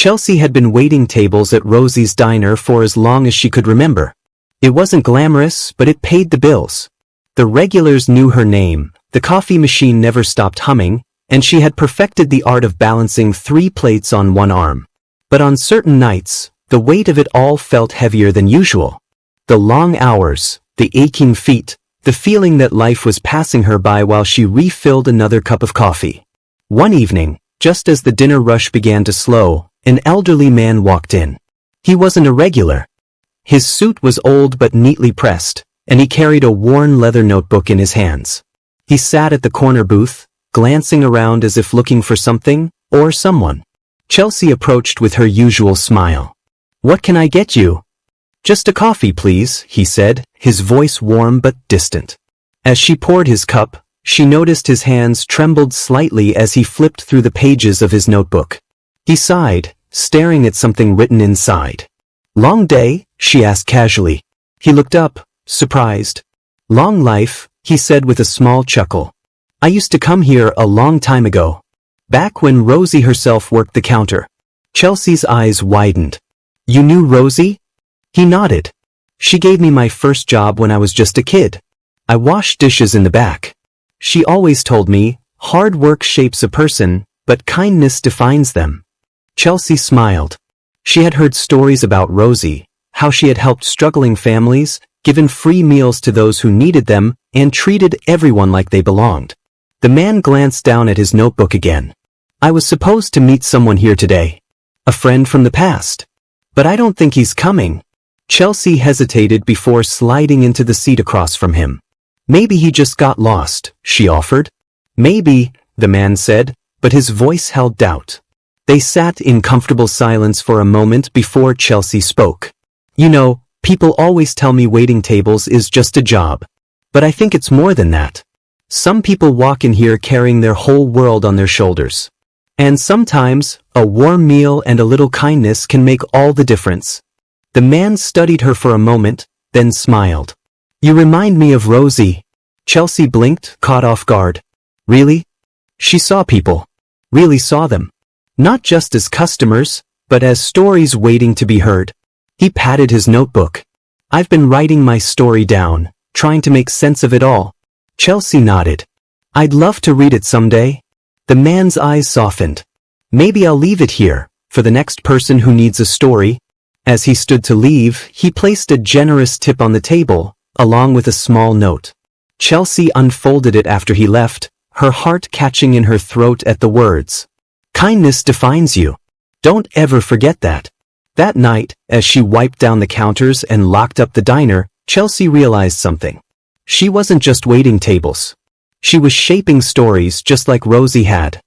Chelsea had been waiting tables at Rosie's diner for as long as she could remember. It wasn't glamorous, but it paid the bills. The regulars knew her name, the coffee machine never stopped humming, and she had perfected the art of balancing 3 plates on one arm. But on certain nights, the weight of it all felt heavier than usual. The long hours, the aching feet, the feeling that life was passing her by while she refilled another cup of coffee. One evening, just as the dinner rush began to slow, an elderly man walked in. He wasn't a regular. His suit was old but neatly pressed, and he carried a worn leather notebook in his hands. He sat at the corner booth, glancing around as if looking for something, or someone. Chelsea approached with her usual smile. "What can I get you?" "Just a coffee, please," he said, his voice warm but distant. As she poured his cup, she noticed his hands trembled slightly as he flipped through the pages of his notebook. He sighed, staring at something written inside. "Long day?" she asked casually. He looked up, surprised. "Long life," he said with a small chuckle. "I used to come here a long time ago. Back when Rosie herself worked the counter." Chelsea's eyes widened. "You knew Rosie?" He nodded. "She gave me my first job when I was just a kid. I washed dishes in the back. She always told me, hard work shapes a person, but kindness defines them." Chelsea smiled. She had heard stories about Rosie, how she had helped struggling families, given free meals to those who needed them, and treated everyone like they belonged. The man glanced down at his notebook again. "I was supposed to meet someone here today. A friend from the past. But I don't think he's coming." Chelsea hesitated before sliding into the seat across from him. "Maybe he just got lost," she offered. "Maybe," the man said, but his voice held doubt. They sat in comfortable silence for a moment before Chelsea spoke. "You know, people always tell me waiting tables is just a job. But I think it's more than that. Some people walk in here carrying their whole world on their shoulders. And sometimes, a warm meal and a little kindness can make all the difference." The man studied her for a moment, then smiled. "You remind me of Rosie." Chelsea blinked, caught off guard. "Really?" She saw people. Really saw them. Not just as customers, but as stories waiting to be heard. He patted his notebook. "I've been writing my story down, trying to make sense of it all." Chelsea nodded. "I'd love to read it someday." The man's eyes softened. "Maybe I'll leave it here, for the next person who needs a story." As he stood to leave, he placed a generous tip on the table, along with a small note. Chelsea unfolded it after he left, her heart catching in her throat at the words. "Kindness defines you. Don't ever forget that." That night, as she wiped down the counters and locked up the diner, Chelsea realized something. She wasn't just waiting tables. She was shaping stories just like Rosie had.